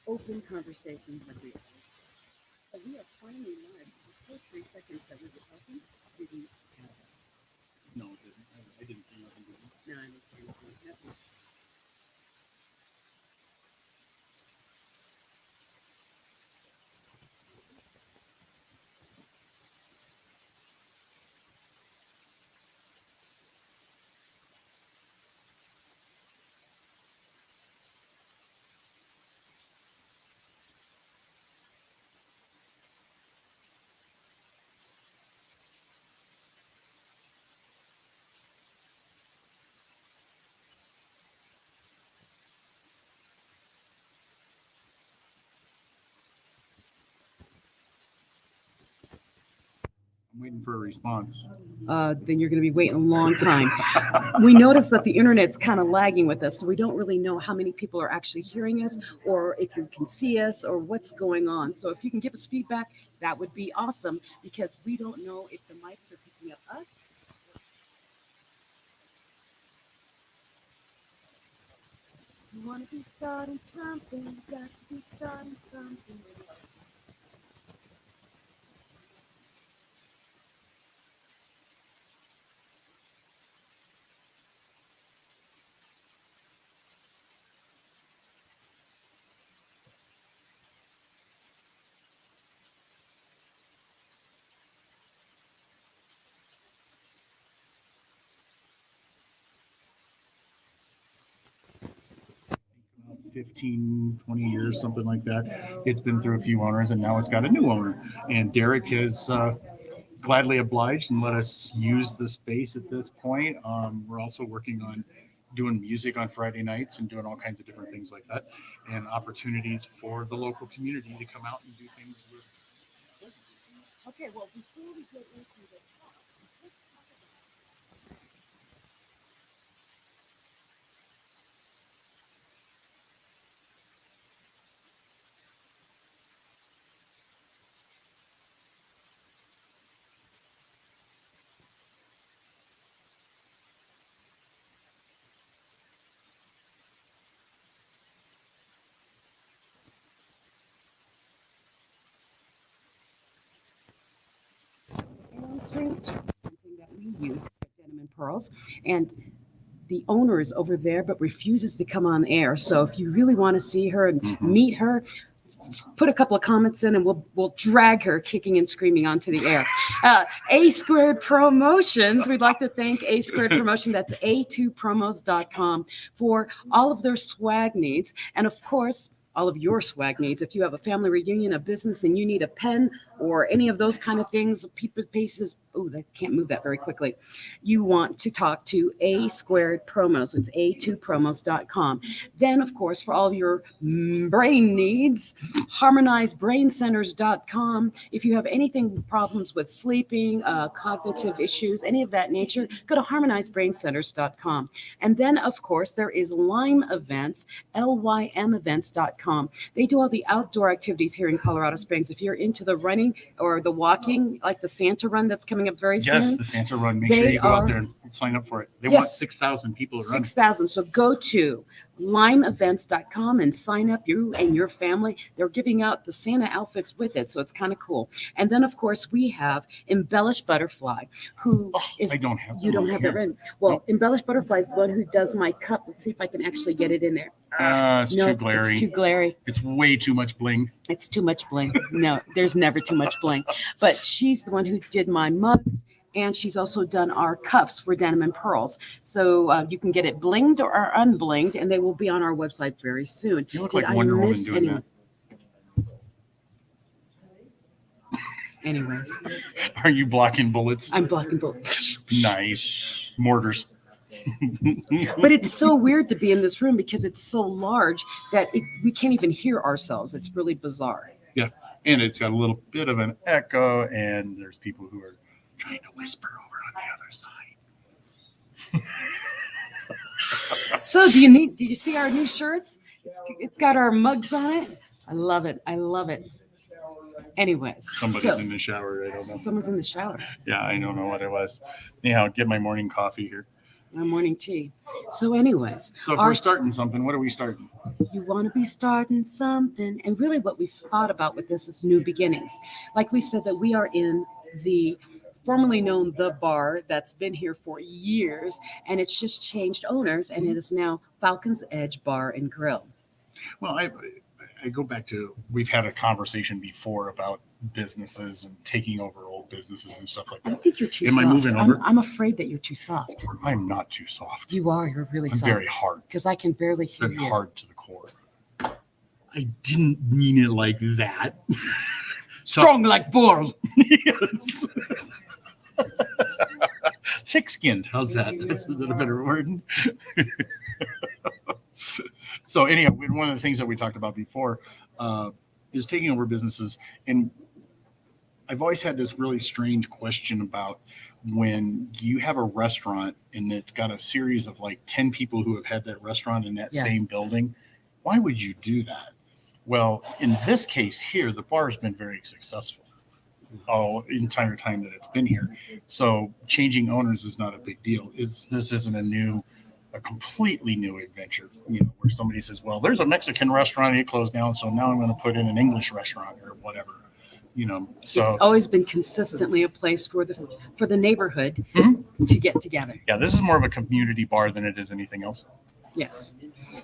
open conversations like we are. We are finally live. The first 3 seconds that we were talking didn't have it. No, it didn't. I didn't see nothing. No, I didn't see nothing. I'm waiting for a response. Then you're going to be waiting a long time. We noticed that the internet's kind of lagging with us, so we don't really know how many people are actually hearing us or if you can see us or what's going on. So if you can give us feedback, that would be awesome because we don't know if the mics are picking up us. You want to be starting something, you got to be starting something. 15, 20 years, something like that. It's been through a few owners, and now it's got a new owner. And Derek has gladly obliged and let us use the space at this point. We're also working on doing music on Friday nights and doing all kinds of different things like that, and opportunities for the local community to come out and do things with. Okay, well, before we get into the talk, let's talk about. Street, something that we use at Denim and Pearls, and the owner is over there but refuses to come on air. So if you really want to see her and meet her, put a couple of comments in and we'll drag her kicking and screaming onto the air. A Squared Promotions, we'd like to thank A Squared Promotion, that's a2promos.com, for all of their swag needs, and of course all of your swag needs. If you have a family reunion, a business, and you need a pen or any of those kind of things, people pieces, oh, I can't move that very quickly. You want to talk to A Squared Promos. It's a2promos.com. Then, of course, for all of your brain needs, harmonizedbraincenters.com. If you have anything, problems with sleeping, cognitive issues, any of that nature, go to harmonizedbraincenters.com. And then, of course, there is Lyme Events, lymevents.com. They do all the outdoor activities here in Colorado Springs. If you're into the running or the walking, like the Santa Run that's coming up very soon. Yes, the Santa Run. Make sure you go out there and sign up for it. They want 6,000 people to run. 6,000. So go to lymevents.com and sign up, you and your family. They're giving out the Santa outfits with it, so it's kind of cool. And then, of course, we have Embellish Butterfly, who is. I don't have. You don't have it written. Well, Embellish Butterfly is the one who does my cup. Let's see if I can actually get it in there. It's too glary. It's too glary. It's way too much bling. It's too much bling. No, there's never too much bling. But she's the one who did my mugs. And she's also done our cuffs for Denim and Pearls. So you can get it blinged or unblinged, and they will be on our website very soon. You look like Wonder Woman doing that. Anyways. Are you blocking bullets? I'm blocking bullets. Nice. Mortars. But it's so weird to be in this room because it's so large that we can't even hear ourselves. It's really bizarre. Yeah. And it's got a little bit of an echo, and there's people who are trying to whisper over on the other side. So did you see our new shirts? It's got our mugs on it. I love it. Anyways. Somebody's in the shower. I don't know. Someone's in the shower. Yeah, I don't know what it was. Anyhow, get my morning coffee here. My morning tea. So, anyways, So if our we're starting something, what are we starting? you want to be starting something. And really, what we've thought about with this is new beginnings. Like we said, that we are in the formerly known The Bar that's been here for years, and it's just changed owners, and it is now Falcon's Edge Bar and Grill. Well, I go back to, we've had a conversation before about businesses and taking over old businesses and stuff like I that. think you're too Am I soft. moving over? I'm afraid that you're too soft. I'm not too soft. You are. You're really I'm soft. very hard. Because I can barely hear Very you. hard to the core. I didn't mean it like that. Strong like bull. Yes. Thick-skinned. How's that? That's a little better word. So anyhow, one of the things that we talked about before is taking over businesses. And I've always had this really strange question about when you have a restaurant and it's got a series of like 10 people who have had that restaurant in that Yeah. same building, why would you do that? Well, in this case here, the bar has been very successful all entire time that it's been here. So changing owners is not a big deal. This isn't a completely new adventure, where somebody says, well, there's a Mexican restaurant, it closed down, so now I'm going to put in an English restaurant or whatever. So It's always been consistently a place for the neighborhood Mhm. to get together. yeah, this is more of a community bar than it is anything else. Yes.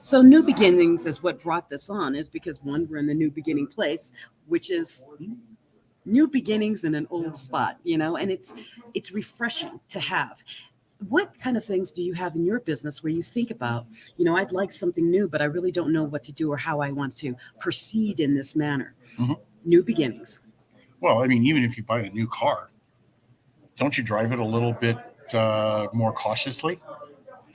So new beginnings is what brought this on, is because one, we're in the new beginning place, which is new beginnings in an old spot, and it's refreshing to have. What kind of things do you have in your business where you think about, I'd like something new, but I really don't know what to do or how I want to proceed in this manner? Mhm. New beginnings. Well, I mean, even if you buy a new car, don't you drive it a little bit more cautiously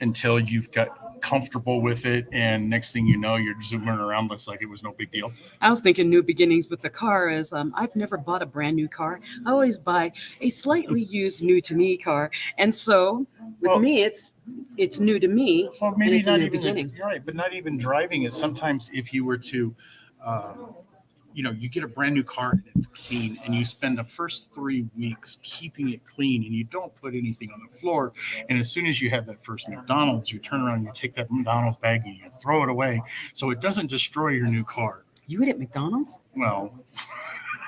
until you've got comfortable with it, and next thing you know, you're zooming around looks like it was no big deal. I was thinking new beginnings with the car is I've never bought a brand new car. I always buy a slightly used new to me car. And so with Well- me, it's new to me, Well, and maybe it's a not new even beginning. you're right, but not even driving it. Sometimes if you were to, you get a brand new car and it's clean, and you spend the first 3 weeks keeping it clean, and you don't put anything on the floor. And as soon as you have that first McDonald's, you turn around and you take that McDonald's bag and you throw it away, so it doesn't destroy your new car. You eat at McDonald's? Well,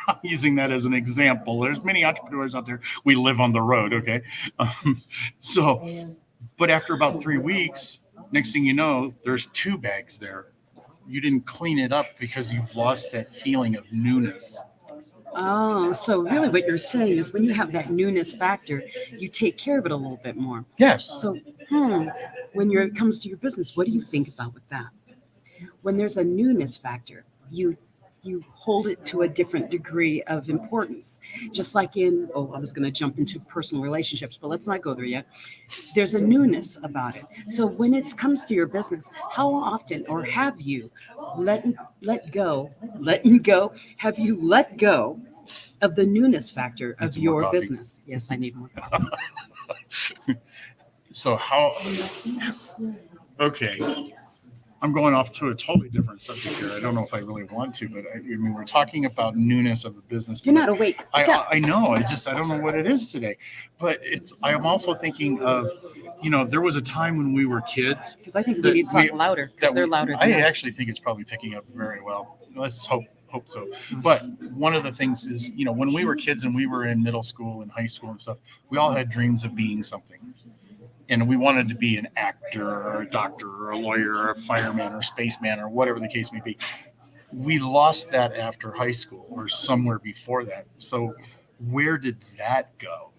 I'm using that as an example. There's many entrepreneurs out there. We live on the road, okay? But after about 3 weeks, next thing you know, there's 2 bags there. You didn't clean it up because you've lost that feeling of newness. Oh, so really what you're saying is when you have that newness factor, you take care of it a little bit more. Yes. So, when it comes to your business, what do you think about with that? When there's a newness factor, you hold it to a different degree of importance. Just like I was going to jump into personal relationships, but let's not go there yet. There's a newness about it. So when it comes to your business, how often, or have you let go? Have you let go of the newness factor Need of some more your coffee. business? Yes, I need more. So how? Okay, I'm going off to a totally different subject here. I don't know if I really want to, but I mean, we're talking about newness of the business. You're not awake. I know. I don't know what it is today, but I am also thinking of, there was a time when we were kids. Because I think we need to talk louder, because they're louder than I us. actually think it's probably picking up very well. Let's hope so. But one of the things is, when we were kids and we were in middle school and high school and stuff, we all had dreams of being something. And we wanted to be an actor or a doctor or a lawyer or a fireman or spaceman or whatever the case may be. We lost that after high school or somewhere before that. So where did that go?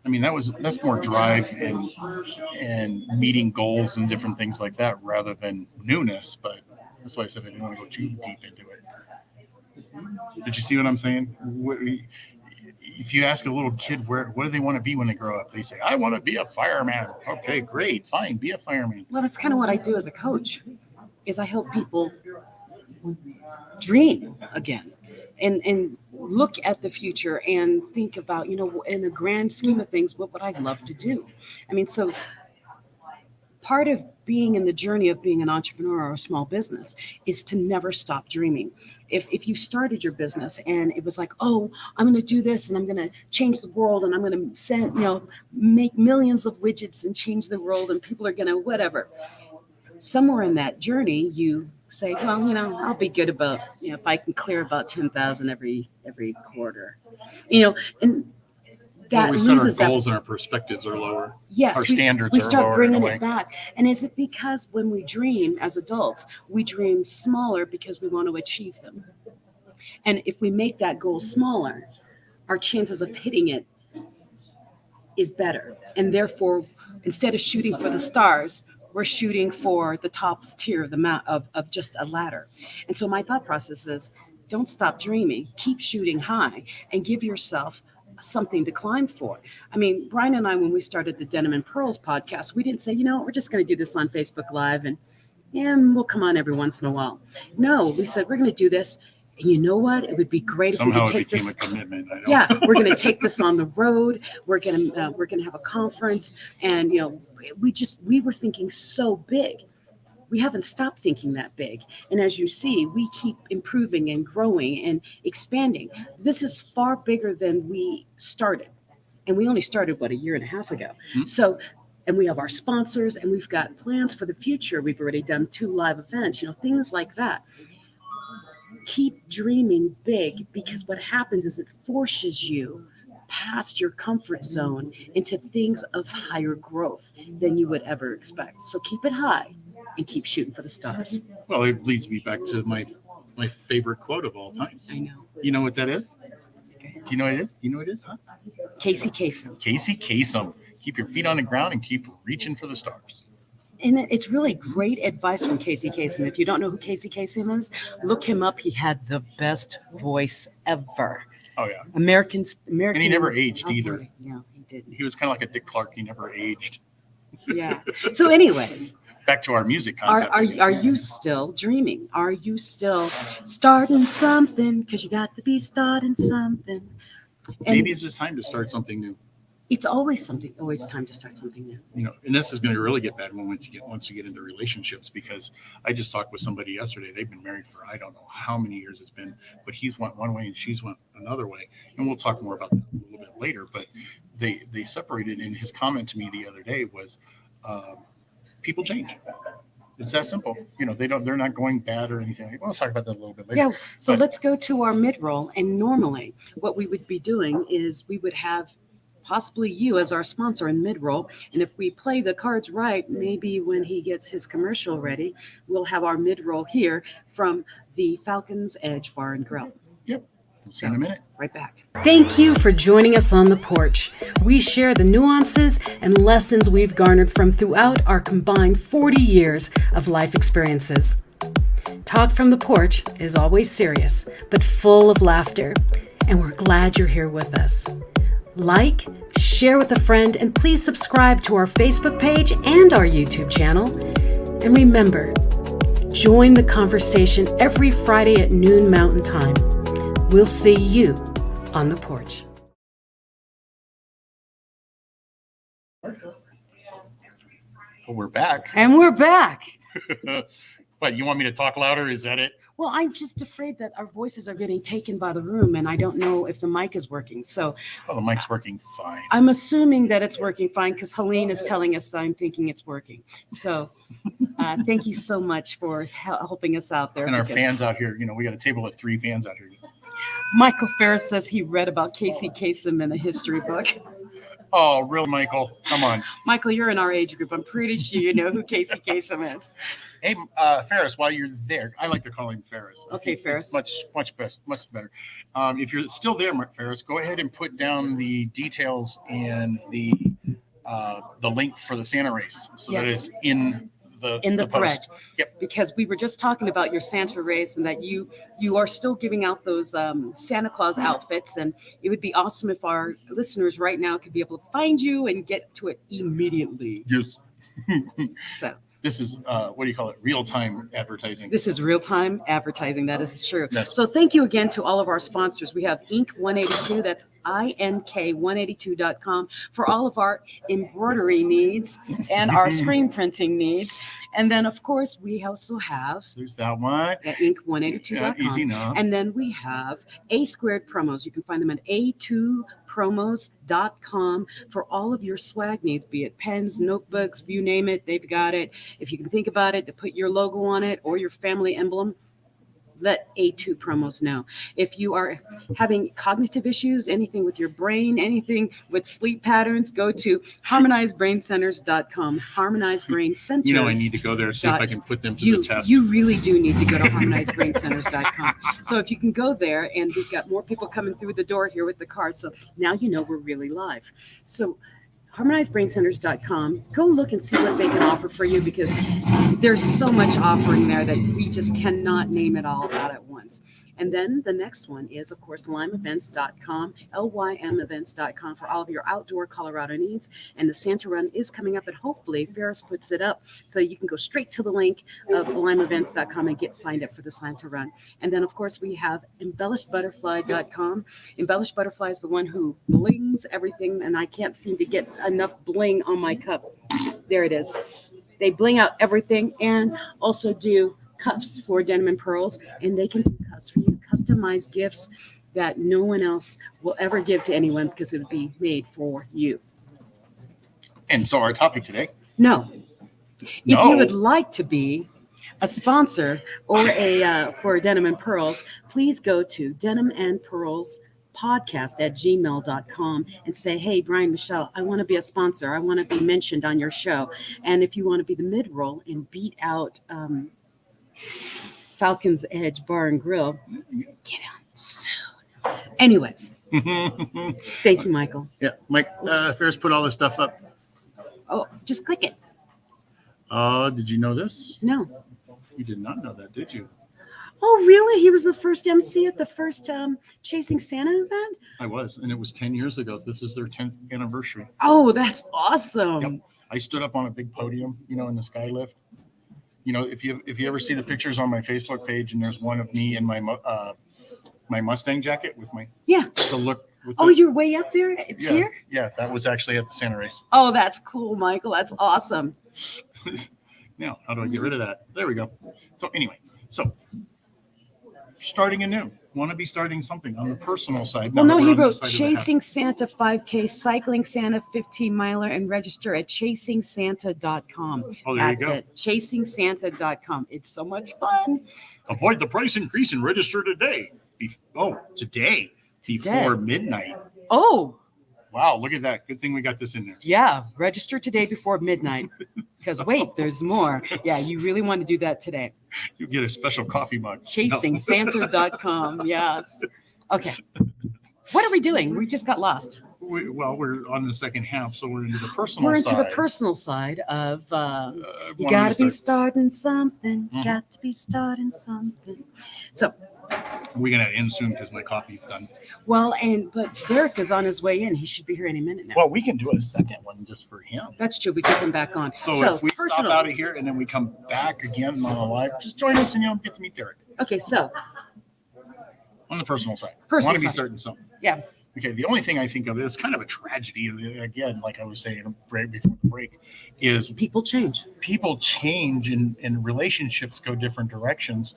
I mean, that's more drive and meeting goals and different things like that rather than newness. But that's why I said I didn't want to go too deep into it. Did you see what I'm saying? If you ask a little kid what do they want to be when they grow up, they say, I want to be a fireman. Okay, great, fine, be a fireman. Well, that's kind of what I do as a coach, is I help people dream again and look at the future and think about, in the grand scheme of things, what would I love to do? I mean, so part of being in the journey of being an entrepreneur or a small business is to never stop dreaming. If you started your business and it was like, oh, I'm going to do this and I'm going to change the world and I'm going to make millions of widgets and change the world and people are going to whatever. Somewhere in that journey, you say, well, I'll be good about, if I can clear about 10,000 every quarter, and that we set our loses goals that. and our perspectives are lower. Yes, Our standards we are start lower bringing in a way. it back. And is it because when we dream as adults, we dream smaller because we want to achieve them? And if we make that goal smaller, our chances of hitting it is better. And therefore, instead of shooting for the stars, we're shooting for the top tier of of just a ladder. And so my thought process is, don't stop dreaming, keep shooting high, and give yourself something to climb for. I mean, Brian and I, when we started the Denim and Pearls podcast, we didn't say, we're just going to do this on Facebook Live and we'll come on every once in a while. No, we said, we're going to do this. And you know what? It would be great if Somehow we could take it became this. a commitment. Yeah, we're going to take this on the road. We're going to have a conference, and we were thinking so big. We haven't stopped thinking that big. And as you see, we keep improving and growing and expanding. This is far bigger than we started. And we only started, a year and a half ago. Mm-hmm. So, and we have our sponsors and we've got plans for the future. We've already done 2 live events, things like that. Keep dreaming big, because what happens is it forces you past your comfort zone into things of higher growth than you would ever expect. So keep it high and keep shooting for the stars. Well, it leads me back to my favorite quote of all time. I know. You know what that is? Do you know what it is? You know what it is, huh? Casey Kasem. Casey Kasem. Keep your feet on the ground and keep reaching for the stars. And it's really great advice from Casey Kasem. If you don't know who Casey Kasem is, look him up. He had the best voice ever. Oh, yeah. American. And he never aged either. Yeah, he didn't. He was kind of like a Dick Clark. He never aged. Yeah. So anyways. Back to our music concept. Are you still dreaming? Are you still starting something? Because you got to be starting something. And maybe it's just time to start something new. It's always time to start something new. And this is going to really get bad once you get into relationships, because I just talked with somebody yesterday. They've been married for I don't know how many years it's been, but he's went one way and she's went another way. And we'll talk more about that a little bit later. But they separated, and his comment to me the other day was, people change. It's that simple. They're not going bad or anything. We'll talk about that a little bit later. Yeah. So let's go to our mid-roll. And normally what we would be doing is we would have possibly you as our sponsor in mid-roll. And if we play the cards right, maybe when he gets his commercial ready, we'll have our mid-roll here from the Falcon's Edge Bar and Grill. Yep. See you in a minute. Right back. Thank you for joining us on the porch. We share the nuances and lessons we've garnered from throughout our combined 40 years of life experiences. Talk from the porch is always serious, but full of laughter. And we're glad you're here with us. Like, share with a friend, and please subscribe to our Facebook page and our YouTube channel. And remember, join the conversation every Friday at noon Mountain Time. We'll see you on the porch. Well, we're back. And we're back. What, you want me to talk louder? Is that it? Well, I'm just afraid that our voices are getting taken by the room, and I don't know if the mic is working. So the mic's working fine. I'm assuming that it's working fine because Helene is telling us that I'm thinking it's working. So thank you so much for helping us out there. And our fans out here, we got a table of 3 fans out here. Michael Ferris says he read about Casey Kasem in a history book. Oh, really, Michael? Come on. Michael, you're in our age group. I'm pretty sure you know who Casey Kasem is. Hey, Ferris, while you're there, I like to call him Ferris. Okay, Ferris. Much better. If you're still there, Ferris, go ahead and put down the details and the link for the Santa race, so that it's in the thread. post. Yep. Because we were just talking about your Santa race and that you are still giving out those Santa Claus outfits, and it would be awesome if our listeners right now could be able to find you and get to it immediately. Yes. So this is what do you call it? Real-time advertising. This is real-time advertising. That is true. Yes. So thank you again to all of our sponsors. We have Inc. 182. That's ink182.com for all of our embroidery needs and our screen printing needs. And then, of course, we also have There's that one. at ink182.com. Easy enough. And then we have A Squared Promos. You can find them at a2promos.com for all of your swag needs, be it pens, notebooks, you name it, they've got it. If you can think about it, to put your logo on it or your family emblem, let A2 Promos know. If you are having cognitive issues, anything with your brain, anything with sleep patterns, go to harmonizedbraincenters.com. Harmonized Brain Centers. You know, I need to go there and see if I can put them to the test. You really do need to go to harmonizedbraincenters.com. So if you can go there, and we've got more people coming through the door here with the cars. So now you know we're really live. So harmonizedbraincenters.com, go look and see what they can offer for you, because there's so much offering there that we just cannot name it all out at once. And then the next one is, of course, lymevents.com, lymevents.com for all of your outdoor Colorado needs. And the Santa Run is coming up, and hopefully Ferris puts it up so you can go straight to the link of lymevents.com and get signed up for the Santa Run. And then, of course, we have embellishedbutterfly.com. Embellished Butterfly is the one who blings everything, and I can't seem to get enough bling on my cup. There it is. They bling out everything and also do cuffs for Denim and Pearls, and they can do cuffs for you, customized gifts that no one else will ever give to anyone, because it would be made for you. And so our topic today. No. If you would like to be a sponsor or a for Denim and Pearls, please go to Denim and Pearls podcast@gmail.com and say, hey, Brian, Michelle, I want to be a sponsor. I want to be mentioned on your show. And if you want to be the mid-roll and beat out Falcon's Edge Bar and Grill, get on soon. Anyways, thank you, Michael. Yeah, Mike, Ferris put all this stuff up. Oh, just click it. Did you know this? No. You did not know that, did you? Oh, really? He was the first MC at the first Chasing Santa event? I was, and it was 10 years ago. This is their 10th anniversary. Oh, that's awesome. Yep. I stood up on a big podium, in the skylift. If you ever see the pictures on my Facebook page, and there's one of me in my my Mustang jacket with my the look. With you're way up there? It's here? Yeah, that was actually at the Santa race. Oh, that's cool, Michael. That's awesome. Now, how do I get rid of that? There we go. So anyway, starting anew. Want to be starting something on the personal side. Well, no, he wrote Chasing Santa 5K, Cycling Santa 15 miler, and register at chasingsanta.com. Oh, there you go. That's it. Chasingsanta.com. It's so much fun. Avoid the price increase and register today. Today before midnight. Oh. Wow, look at that. Good thing we got this in there. Yeah, register today before midnight. Because wait, there's more. Yeah, you really want to do that today. You get a special coffee mug. Chasingsanta.com. Yes. Okay. What are we doing? We just got lost. We're on the second half, so we're into the personal We're side. into the personal side of you got to be starting something. Mm-hmm. Got to be starting something. So we're going to end soon because my coffee's done. Well, but Derek is on his way in. He should be here any minute now. Well, we can do a second one just for him. That's true. We get him back on. So if we stop out of here and then we come back again on a live, just join us and get to meet Derek. Okay, so on the personal side. Want to be starting something. Yeah. Okay, the only thing I think of is kind of a tragedy, again, like I was saying right before the break, is people change. People change and relationships go different directions.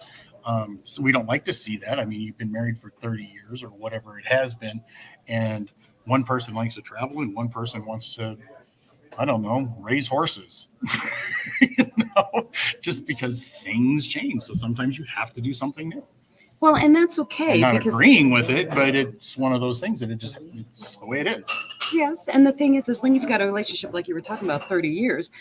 So we don't like to see that. I mean, you've been married for 30 years or whatever it has been, and one person likes to travel and one person wants to, I don't know, raise horses. Just because things change. So sometimes you have to do something new. Well, and that's okay. I'm not agreeing with it, but it's one of those things that it's the way it is. Yes, and the thing is when you've got a relationship like you were talking about, 30 years,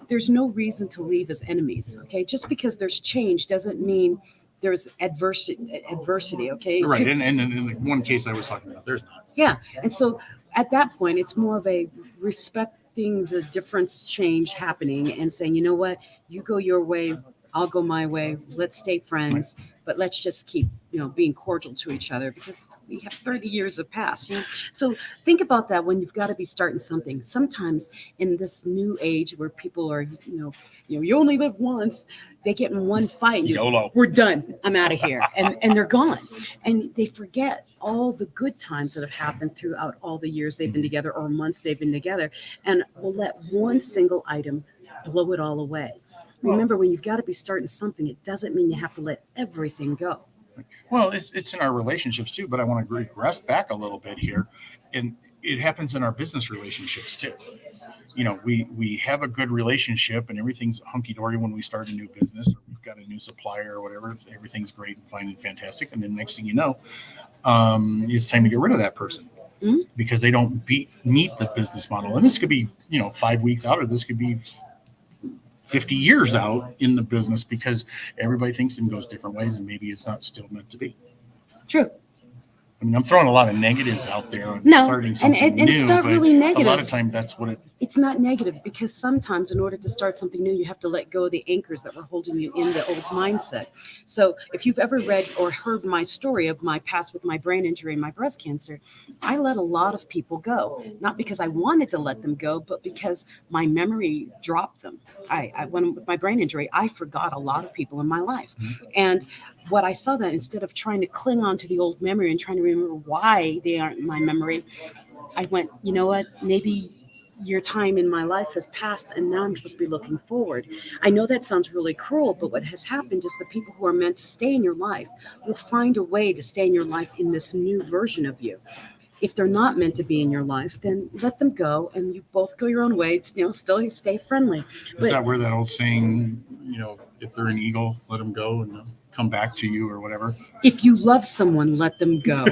there's no reason to leave as enemies, okay? Just because there's change doesn't mean there's adversity, okay? Right, and in the one case I was talking about, there's not. Yeah, and so at that point, it's more of a respecting the difference change happening and saying, you know what, you go your way, I'll go my way, let's stay friends. Right. but let's just keep, being cordial to each other because we have 30 years have passed. So think about that when you've got to be starting something. Sometimes in this new age where people are, you only live once, they get in one fight. And YOLO. We're done. I'm out of here, and they're gone, and they forget all the good times that have happened throughout all the years they've been together or months they've been together, and will let one single item blow it all away. Remember, when you've got to be starting something, it doesn't mean you have to let everything go. Well, it's in our relationships too, but I want to regress back a little bit here. And it happens in our business relationships too. We have a good relationship and everything's hunky-dory when we start a new business or we've got a new supplier or whatever. Everything's great and fine and fantastic. And then next thing you know, it's time to get rid of that person because they don't meet the business model. And this could be, 5 weeks out, or this could be 50 years out in the business because everybody thinks and goes different ways and maybe it's not still meant to be. True. I mean, I'm throwing a lot of negatives out there on No, starting something and new, it's not but really negative. a lot of time that's what It's not negative because sometimes in order to start something new, you have to let go of the anchors that were holding you in the old mindset. So if you've ever read or heard my story of my past with my brain injury and my breast cancer, I let a lot of people go, not because I wanted to let them go, but because my memory dropped them. When with my brain injury, I forgot a lot of people in my life. And what I saw that instead of trying to cling on to the old memory and trying to remember why they aren't in my memory, I went, you know what, maybe your time in my life has passed and now I'm supposed to be looking forward. I know that sounds really cruel, but what has happened is the people who are meant to stay in your life will find a way to stay in your life in this new version of you. If they're not meant to be in your life, then let them go and you both go your own way. Still stay friendly. is that where that old saying, if they're an eagle, let them go and they'll come back to you or whatever. If you love someone, let them go.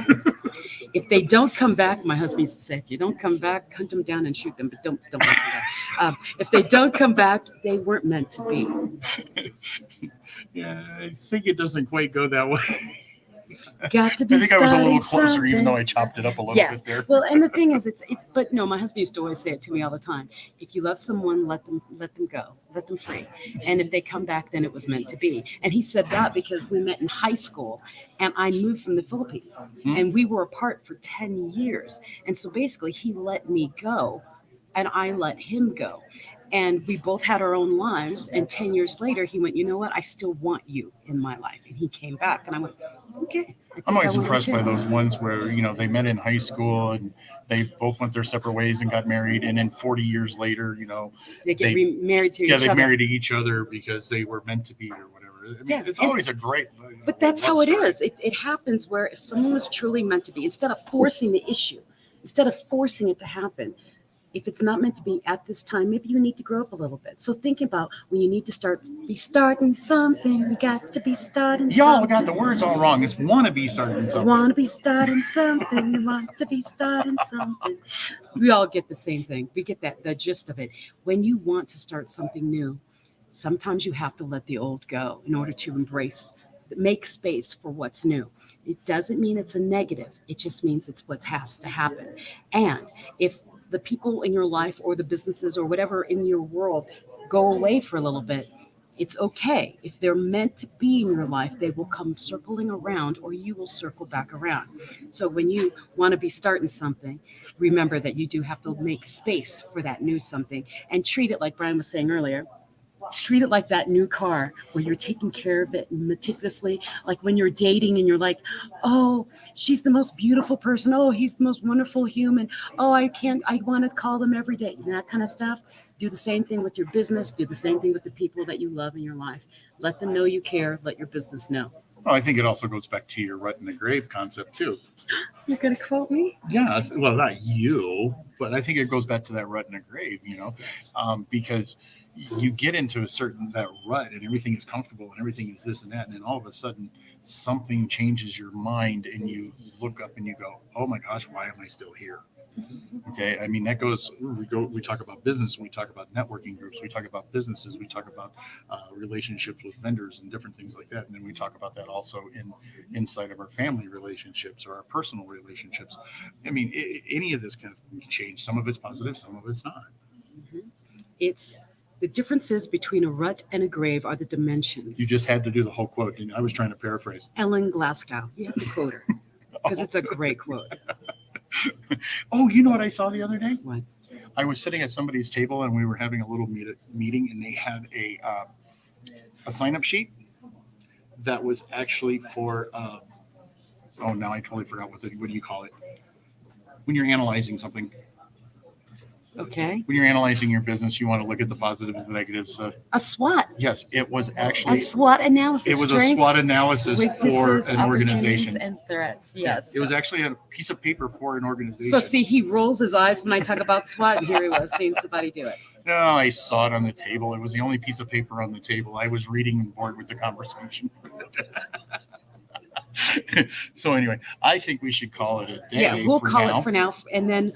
If they don't come back, my husband used to say, if you don't come back, hunt them down and shoot them, but don't listen to that. If they don't come back, they weren't meant to be. Yeah, I think it doesn't quite go that way. Got to be. I think I was a little closer, something. even though I chopped it up a little Yes. bit there. Well, and the thing is, but no, my husband used to always say it to me all the time. If you love someone, let them go, let them free. And if they come back, then it was meant to be. And he said that because we met in high school and I moved from the Philippines and we were apart for 10 years. And so basically he let me go and I let him go. And we both had our own lives. And 10 years later, he went, you know what? I still want you in my life. And he came back. And I went, okay. I'm always impressed by those ones where, they met in high school and they both went their separate ways and got married. And then 40 years later, they get married to each other. Yeah, they married each other because they were meant to be or whatever. I mean, it's always a great. But that's how it is. It happens where if someone was truly meant to be, instead of forcing the issue, instead of forcing it to happen, if it's not meant to be at this time, maybe you need to grow up a little bit. So think about when you need to be starting something. You got to be starting something. Y'all got the words all wrong. It's want to be starting something. Want to be starting something. You want to be starting something. We all get the same thing. We get the gist of it. When you want to start something new, sometimes you have to let the old go in order to make space for what's new. It doesn't mean it's a negative. It just means it's what has to happen. And if the people in your life or the businesses or whatever in your world go away for a little bit, it's okay. If they're meant to be in your life, they will come circling around or you will circle back around. So when you want to be starting something, remember that you do have to make space for that new something and treat it like Brian was saying earlier. Treat it like that new car where you're taking care of it meticulously. Like when you're dating and you're like, oh, she's the most beautiful person. Oh, he's the most wonderful human. Oh, I want to call them every day. And that kind of stuff. Do the same thing with your business. Do the same thing with the people that you love in your life. Let them know you care. Let your business know. Well, I think it also goes back to your rut in the grave concept too. You're going to quote me? Yeah. Well, not you, but I think it goes back to that rut in the grave, because you get into that rut and everything is comfortable and everything is this and that. And then all of a sudden something changes your mind and you look up and you go, oh my gosh, why am I still here? Okay. I mean, we talk about business, we talk about networking groups, we talk about businesses, we talk about relationships with vendors and different things like that. And then we talk about that also inside of our family relationships or our personal relationships. I mean, any of this kind of can change. Some of it's positive, some of it's not. It's The differences between a rut and a grave are the dimensions. You just had to do the whole quote, and I was trying to paraphrase. Ellen Glasgow. You have to quote her because it's a great quote. Oh, you know what I saw the other day? What? I was sitting at somebody's table, and we were having a little meeting, and they had a sign-up sheet that was actually for. Oh, now I totally forgot what do you call it? When you're analyzing something. Okay. When you're analyzing your business, you want to look at the positives and negatives. A SWOT. Yes, it was A actually SWOT analysis. it was a SWOT analysis for weaknesses, an opportunities, organization. and threats. Yes. It was actually a piece of paper for an organization. So see, he rolls his eyes when I talk about SWOT, and here he was seeing somebody do it. No, I saw it on the table. It was the only piece of paper on the table. I was reading and bored with the conversation. So anyway, I think we should call it a day. Yeah, we'll call now. it for now, and then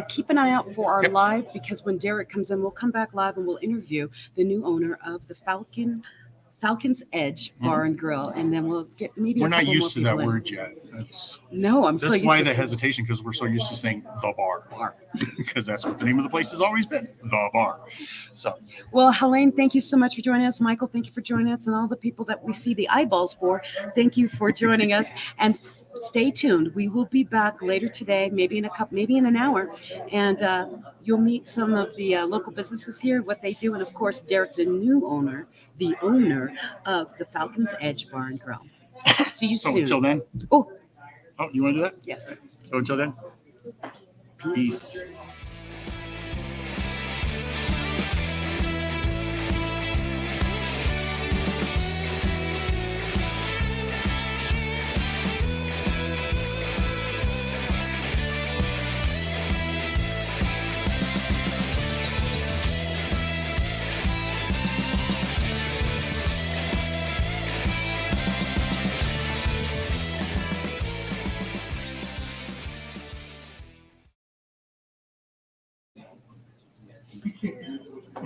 keep an eye out for our Yep. live, because when Derek comes in, we'll come back live and we'll interview the new owner of the Falcon's Edge Bar and Grill, and then we'll get meeting. We're a not couple used more to that people in. word yet. No, I'm so That's used why to the saying hesitation, because we're so used to saying the bar, bar. because that's what the name of the place has always been, the bar. So Well, Helene, thank you so much for joining us. Michael, thank you for joining us, and all the people that we see the eyeballs for, thank you for joining us. And stay tuned. We will be back later today, maybe in an hour, and you'll meet some of the local businesses here, what they do, and of course, Derek, the owner of the Falcon's Edge Bar and Grill. See you so soon. until then. Oh, Oh, you want to do that? yes. So until then. Peace. Peace.